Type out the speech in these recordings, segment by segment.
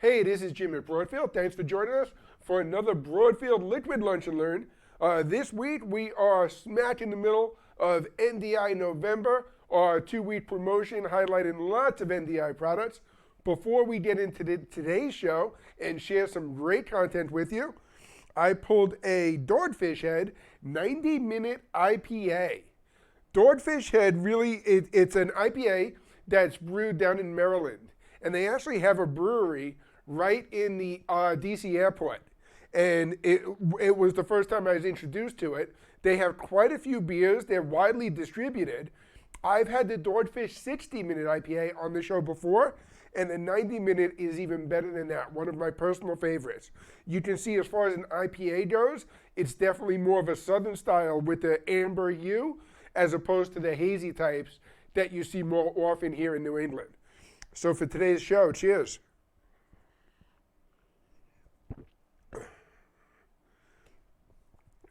Hey, this is Jim at Broadfield. Thanks for joining us for another Broadfield Liquid Lunch and Learn. This week we are smack in the middle of NDI November, our 2-week promotion highlighting lots of NDI products. Before we get into today's show and share some great content with you, I pulled a Dogfish Head 90-minute IPA. Dogfish Head really, it's an IPA that's brewed down in Maryland. And they actually have a brewery right in the DC airport. And it was the first time I was introduced to it. They have quite a few beers. They're widely distributed. I've had the Dogfish 60-minute IPA on the show before, and the 90-minute is even better than that, one of my personal favorites. You can see as far as an IPA goes, it's definitely more of a southern style with the amber hue, as opposed to the hazy types that you see more often here in New England. So for today's show, cheers.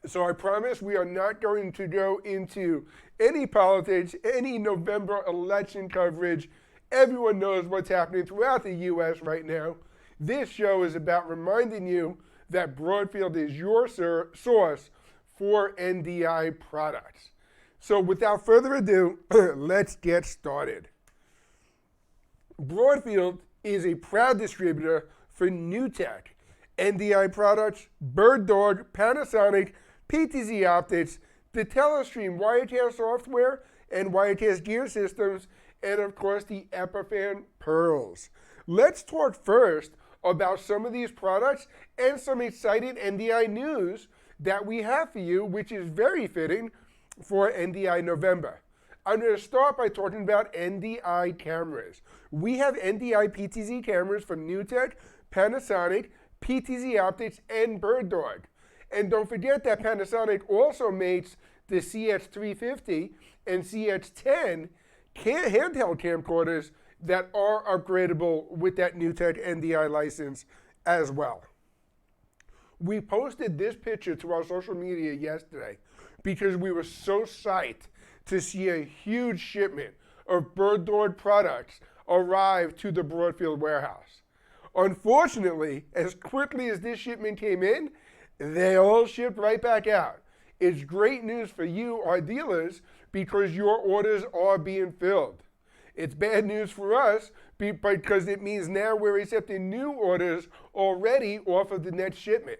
So I promise we are not going to go into any politics, any November election coverage. Everyone knows what's happening throughout the U.S. right now. This show is about reminding you that Broadfield is your source for NDI products. So without further ado, let's get started. Broadfield is a proud distributor for NewTek, NDI Products, BirdDog, Panasonic, PTZ Optics, the Telestream Wirecast software and Wirecast gear systems, and of course the Epiphan pearls. Let's talk first about some of these products and some exciting NDI news that we have for you, which is very fitting for NDI November. I'm going to start by talking about NDI cameras. We have NDI PTZ cameras from NewTek, Panasonic, PTZ Optics, and BirdDog. And don't forget that Panasonic also makes the CX350 and CX10 handheld camcorders that are upgradable with that NewTek NDI license as well. We posted this picture to our social media yesterday because we were so psyched to see a huge shipment of BirdDog products arrive to the Broadfield warehouse. Unfortunately, as quickly as this shipment came in, they all shipped right back out. It's great news for you, our dealers, because your orders are being filled. It's bad news for us because it means now we're accepting new orders already off of the next shipment.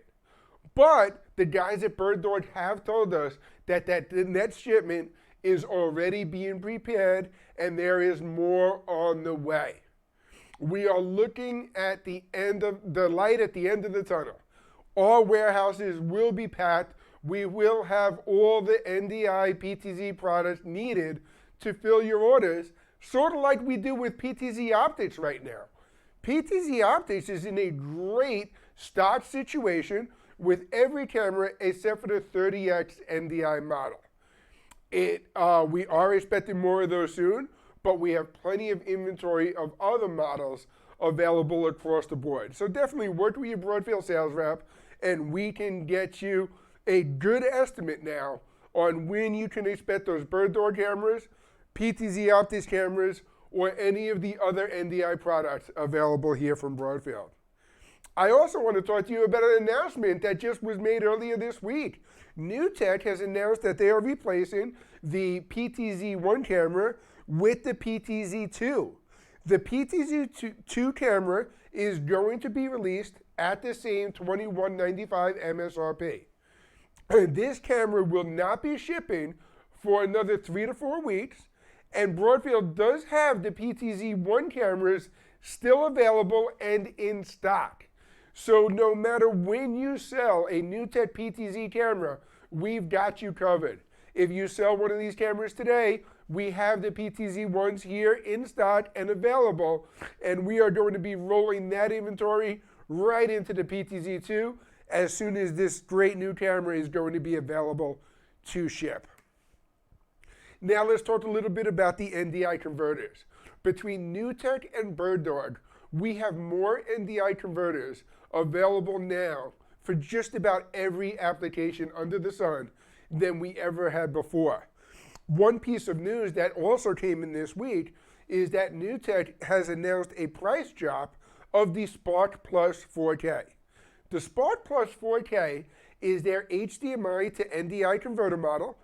But the guys at BirdDog have told us that the next shipment is already being prepared and there is more on the way. We are looking at the light at the end of the tunnel. All warehouses will be packed. We will have all the NDI PTZ products needed to fill your orders, sort of like we do with PTZ Optics right now. PTZ Optics is in a great stock situation with every camera except for the 30X NDI model. We are expecting more of those soon, but we have plenty of inventory of other models available across the board. So definitely work with your Broadfield sales rep, and we can get you a good estimate now on when you can expect those BirdDog cameras, PTZ Optics cameras, or any of the other NDI products available here from Broadfield. I also want to talk to you about an announcement that just was made earlier this week. NewTek has announced that they are replacing the PTZ1 camera with the PTZ2. The PTZ2 camera is going to be released at the same $21.95 MSRP. This camera will not be shipping for another 3 to 4 weeks, and Broadfield does have the PTZ1 cameras still available and in stock. So no matter when you sell a NewTek PTZ camera, we've got you covered. If you sell one of these cameras today, we have the PTZ ones here in stock and available, and we are going to be rolling that inventory right into the PTZ2 as soon as this great new camera is going to be available to ship. Now let's talk a little bit about the NDI converters. Between NewTek and BirdDog, we have more NDI converters available now for just about every application under the sun than we ever had before. One piece of news that also came in this week is that NewTek has announced a price drop of the Spark Plus 4K. The Spark Plus 4K is their HDMI to NDI converter model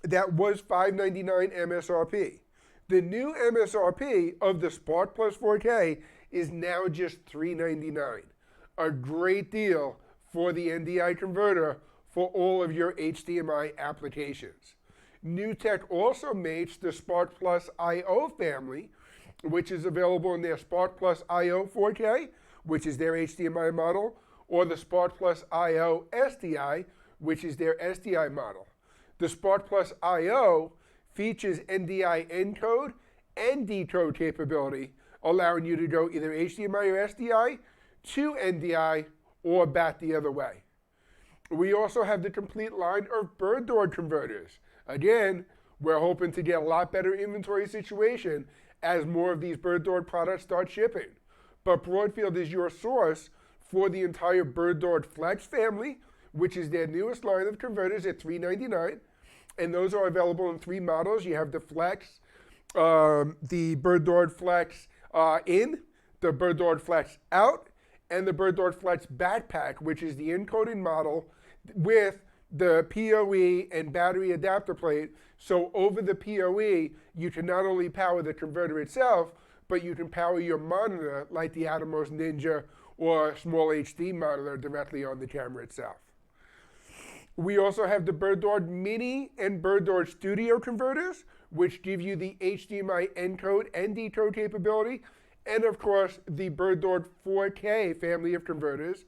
that was $599 MSRP. The new MSRP of the Spark Plus 4K is now just $399. A great deal for the NDI converter for all of your HDMI applications. NewTek also makes the Spark Plus IO family, which is available in their Spark Plus IO 4K, which is their HDMI model, or the Spark Plus IO SDI, which is their SDI model. The Spark Plus IO features NDI encode and decode capability, allowing you to go either HDMI or SDI to NDI or back the other way. We also have the complete line of BirdDog converters. Again, we're hoping to get a lot better inventory situation as more of these BirdDog products start shipping. But Broadfield is your source for the entire BirdDog Flex family, which is their newest line of converters at $399. And those are available in 3 models. You have the Flex, the BirdDog Flex In, the BirdDog Flex Out, and the BirdDog Flex Backpack, which is the encoding model with the PoE and battery adapter plate. So over the PoE, you can not only power the converter itself, but you can power your monitor like the Atomos Ninja or small HD monitor directly on the camera itself. We also have the BirdDog Mini and BirdDog Studio converters, which give you the HDMI encode and decode capability, and of course the BirdDog 4K family of converters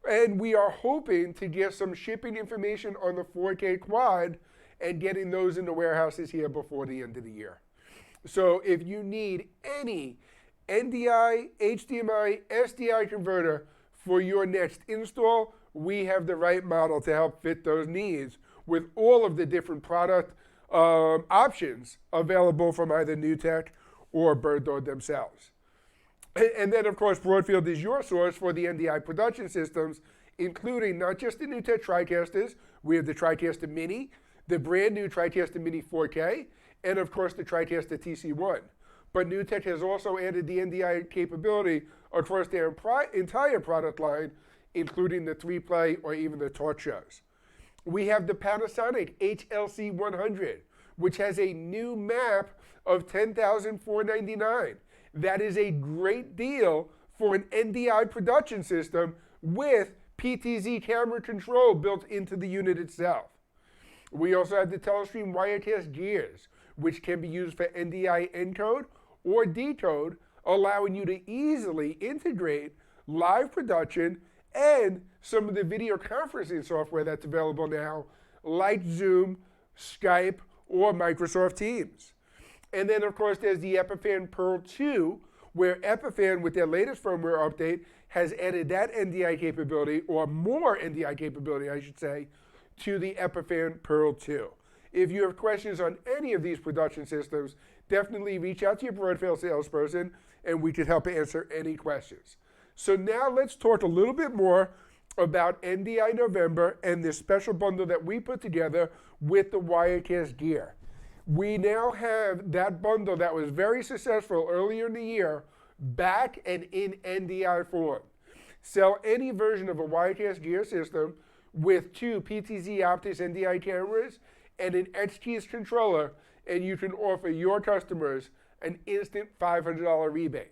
and we are hoping to get some shipping information on the 4K quad and getting those in the warehouses here before the end of the year. So if you need any NDI, HDMI, SDI converter for your next install, we have the right model to help fit those needs with all of the different product options available from either NewTek or BirdDog themselves. And then, of course, Broadfield is your source for the NDI production systems, including not just the NewTek TriCasters. We have the TriCaster Mini, the brand new TriCaster Mini 4K, and of course the TriCaster TC1. But NewTek has also added the NDI capability across their entire product line, including the 3-play or even the torch shows. We have the Panasonic HLC100, which has a new map of $10,499. That is a great deal for an NDI production system with PTZ camera control built into the unit itself. We also have the Telestream Wirecast gears, which can be used for NDI encode or decode, allowing you to easily integrate live production and some of the video conferencing software that's available now, like Zoom, Skype, or Microsoft Teams. And then, of course, there's the Epiphan Pearl 2, where Epiphan, with their latest firmware update, has added that NDI capability, or more NDI capability, I should say, to the Epiphan Pearl 2. If you have questions on any of these production systems, definitely reach out to your Broadfield salesperson, and we can help answer any questions. So now let's talk a little bit more about NDI November and this special bundle that we put together with the Wirecast gear. We now have that bundle that was very successful earlier in the year back and in NDI form. Sell any version of a Wirecast gear system with 2 PTZ Optics NDI cameras and an X-Keys controller, and you can offer your customers an instant $500 rebate.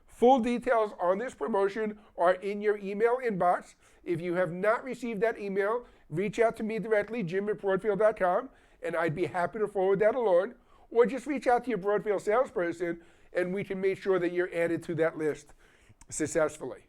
Full details on this promotion are in your email inbox. If you have not received that email, reach out to me directly, jim@broadfield.com, and I'd be happy to forward that along. Or just reach out to your Broadfield salesperson, and we can make sure that you're added to that list successfully.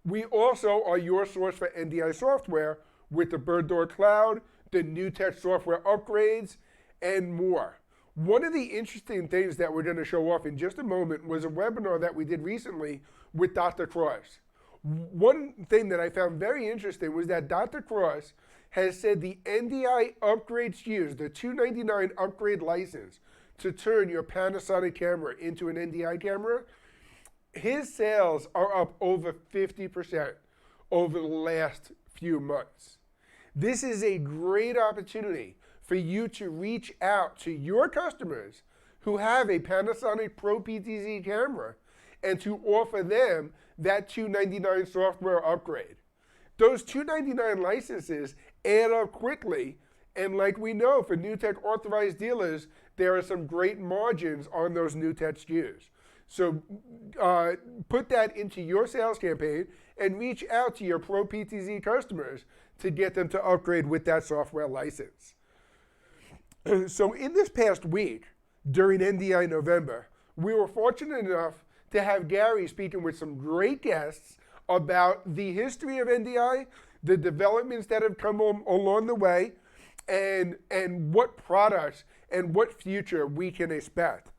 We also are your source for NDI software with the BirdDog Cloud, the NewTek software upgrades, and more. One of the interesting things that we're going to show off in just a moment was a webinar that we did recently with Dr. Cross. One thing that I found very interesting was that Dr. Cross has said the NDI upgrade SKUs, the $299 upgrade license to turn your Panasonic camera into an NDI camera, his sales are up over 50% over the last few months. This is a great opportunity for you to reach out to your customers who have a Panasonic Pro PTZ camera and to offer them that $299 software upgrade. Those $299 licenses add up quickly, and like we know, for NewTek authorized dealers, there are some great margins on those NewTek SKUs. So put that into your sales campaign and reach out to your Pro PTZ customers to get them to upgrade with that software license. So in this past week, during NDI November, we were fortunate enough to have Gary speaking with some great guests about the history of NDI, the developments that have come along the way, and what products and what future we can expect.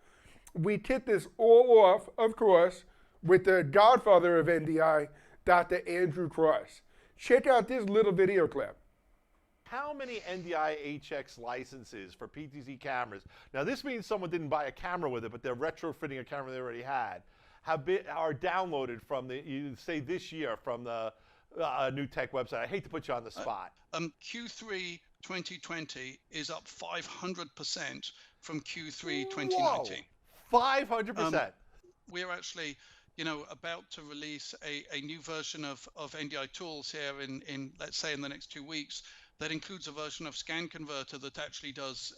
We kicked this all off, of course, with the godfather of NDI, Dr. Andrew Cross. Check out this little video clip. How many NDI HX licenses for PTZ cameras? Now this means someone didn't buy a camera with it, but they're retrofitting a camera they already had. Are downloaded from this year from the NewTek website. I hate to put you on the spot. Q3 2020 is up 500% from Q3 2019. 500%. We're actually, about to release a new version of NDI tools here in let's say in the next 2 weeks. That includes a version of Scan Converter that actually does,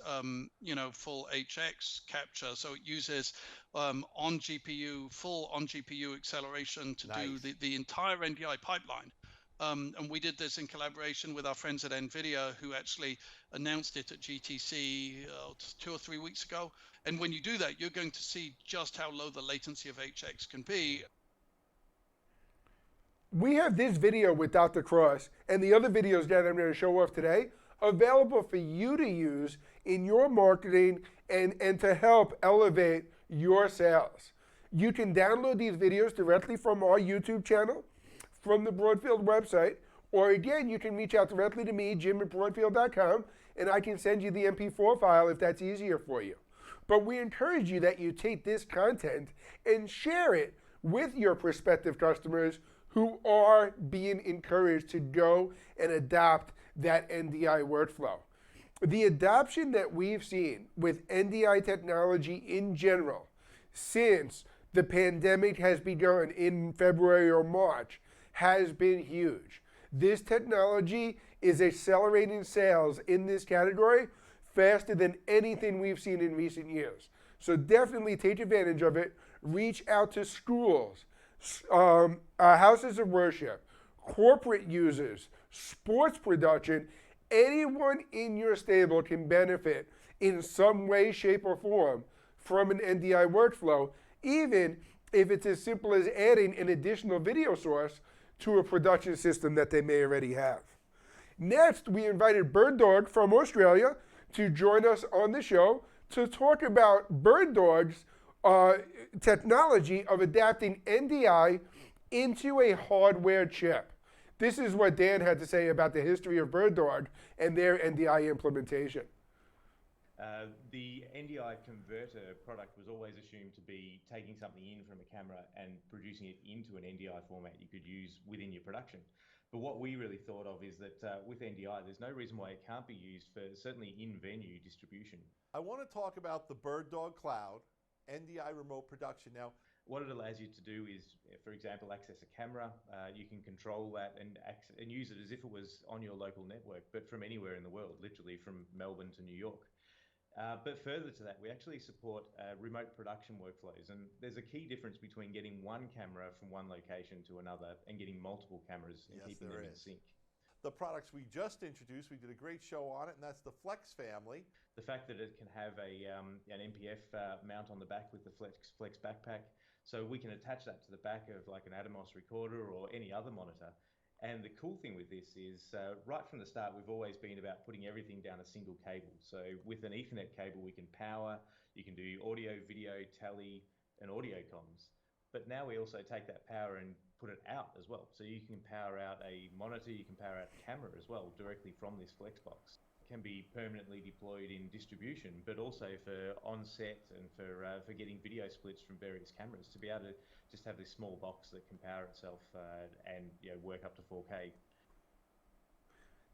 full HX capture. So it uses full on GPU acceleration to do the entire NDI pipeline. And we did this in collaboration with our friends at NVIDIA, who actually announced it at GTC 2 or 3 weeks ago. And when you do that, you're going to see just how low the latency of HX can be. We have this video with Dr. Cross and the other videos that I'm going to show off today available for you to use in your marketing and to help elevate your sales. You can download these videos directly from our YouTube channel, from the Broadfield website, or again, you can reach out directly to me, Jim at Broadfield.com, and I can send you the MP4 file if that's easier for you. But we encourage you that you take this content and share it with your prospective customers who are being encouraged to go and adopt that NDI workflow. The adoption that we've seen with NDI technology in general since the pandemic has begun in February or March has been huge. This technology is accelerating sales in this category faster than anything we've seen in recent years. So definitely take advantage of it. Reach out to schools, houses of worship, corporate users, sports production. Anyone in your stable can benefit in some way, shape, or form from an NDI workflow, even if it's as simple as adding an additional video source to a production system that they may already have. Next, we invited BirdDog from Australia to join us on the show to talk about BirdDog's technology of adapting NDI into a hardware chip. This is what Dan had to say about the history of BirdDog and their NDI implementation. The NDI converter product was always assumed to be taking something in from a camera and producing it into an NDI format you could use within your production. But what we really thought of is that with NDI, there's no reason why it can't be used for certainly in-venue distribution. I want to talk about the BirdDog Cloud, NDI remote production. Now, what it allows you to do is, for example, access a camera. You can control that and use it as if it was on your local network, but from anywhere in the world, literally from Melbourne to New York. But further to that, we actually support remote production workflows. And there's a key difference between getting one camera from one location to another and getting multiple cameras and keeping them in sync. The products we just introduced, we did a great show on it, and that's the Flex family. The fact that it can have an MPF mount on the back with the Flex backpack, so we can attach that to the back of like an Atomos recorder or any other monitor. And the cool thing with this is right from the start, we've always been about putting everything down a single cable. So with an Ethernet cable, we can power, you can do audio, video, tele, and audio comms. But now we also take that power and put it out as well. So you can power out a monitor, you can power out a camera as well, directly from this Flex box. It can be permanently deployed in distribution, but also for on-set and for getting video splits from various cameras, to be able to just have this small box that can power itself and work up to 4K.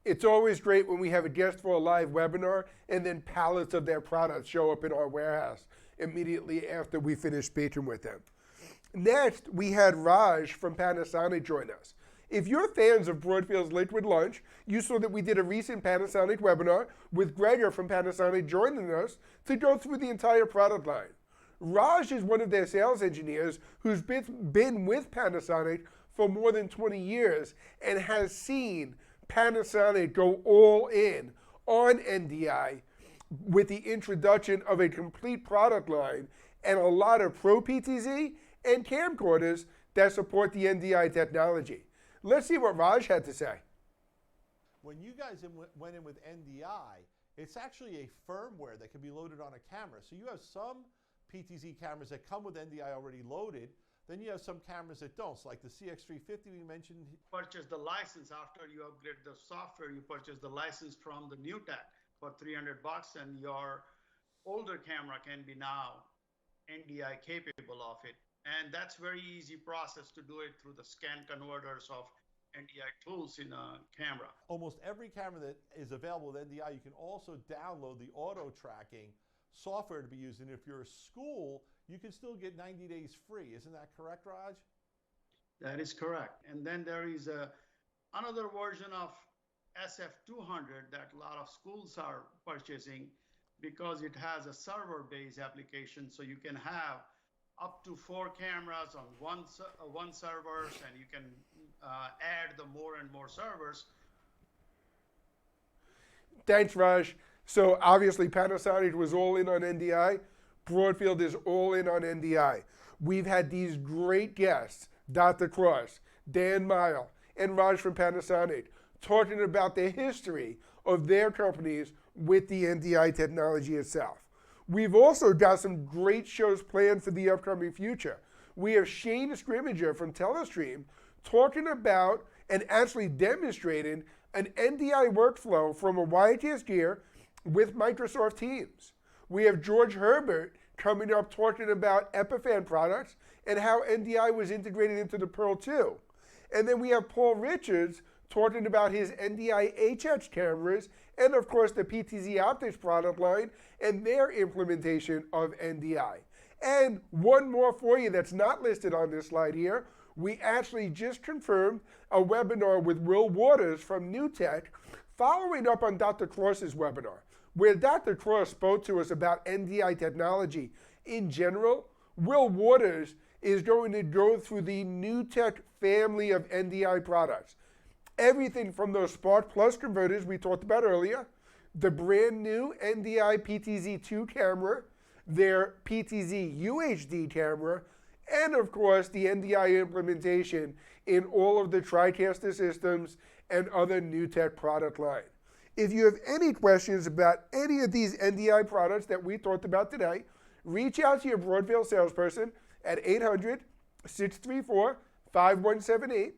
It's always great when we have a guest for a live webinar and then pallets of their products show up in our warehouse immediately after we finish speaking with them. Next, we had Raj from Panasonic join us. If you're fans of Broadfield's Liquid Lunch, you saw that we did a recent Panasonic webinar with Gregor from Panasonic joining us to go through the entire product line. Raj is one of their sales engineers who's been with Panasonic for more than 20 years and has seen Panasonic go all in on NDI with the introduction of a complete product line and a lot of Pro PTZ and camcorders that support the NDI technology. Let's see what Raj had to say. When you guys went in with NDI, it's actually a firmware that can be loaded on a camera. So you have some PTZ cameras that come with NDI already loaded. Then you have some cameras that don't. So like the CX350 we mentioned. Purchase the license after you upgrade the software. You purchase the license from the NewTek for $300, and your older camera can be now NDI capable of it. And that's very easy process to do it through the scan converters of NDI tools in a camera. Almost every camera that is available with NDI, you can also download the auto tracking software to be used. And if you're a school, you can still get 90 days free. Isn't that correct, Raj? That is correct. And then there is another version of SF200 that a lot of schools are purchasing because it has a server-based application, so you can have up to 4 cameras on one servers, and you can add the more and more servers. Thanks, Raj. So obviously Panasonic was all in on NDI. Broadfield is all in on NDI. We've had these great guests, Dr. Cross, Dan Mile, and Raj from Panasonic, talking about the history of their companies with the NDI technology itself. We've also got some great shows planned for the upcoming future. We have Shane Scrimmager from Telestream talking about and actually demonstrating an NDI workflow from a Wirecast gear with Microsoft Teams. We have George Herbert coming up talking about Epiphan products and how NDI was integrated into the Pearl 2. And then we have Paul Richards talking about his NDI HH cameras and of course the PTZ Optics product line and their implementation of NDI. And one more for you that's not listed on this slide here. We actually just confirmed a webinar with Will Waters from NewTek following up on Dr. Cross's webinar, where Dr. Cross spoke to us about NDI technology in general. Will Waters is going to go through the NewTek family of NDI products. Everything from those Spark Plus converters we talked about earlier, the brand new NDI PTZ2 camera, their PTZ UHD camera, and of course the NDI implementation in all of the TriCaster systems and other NewTek product line. If you have any questions about any of these NDI products that we talked about today, reach out to your Broadfield salesperson at 800-634-5178.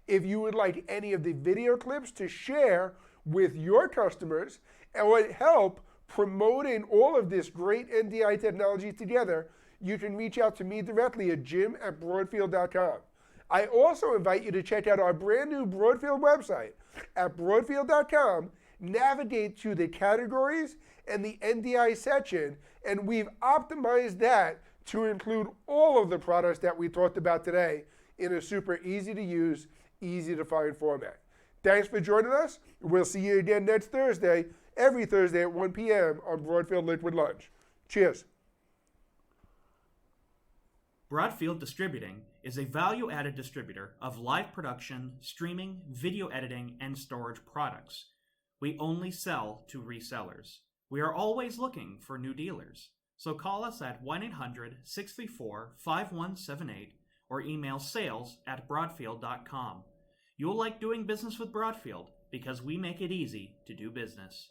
If you would like any of the video clips to share with your customers and would help promoting all of this great NDI technology together, you can reach out to me directly at jim@broadfield.com. I also invite you to check out our brand new Broadfield website at broadfield.com. Navigate to the categories and the NDI section, and we've optimized that to include all of the products that we talked about today in a super easy to use, easy to find format. Thanks for joining us. We'll see you again next Thursday, every Thursday at 1 p.m. on Broadfield Liquid Lunch. Cheers. Broadfield Distributing is a value-added distributor of live production, streaming, video editing, and storage products. We only sell to resellers. We are always looking for new dealers. So call us at 1-800-634-5178 or email sales@broadfield.com. You'll like doing business with Broadfield because we make it easy to do business.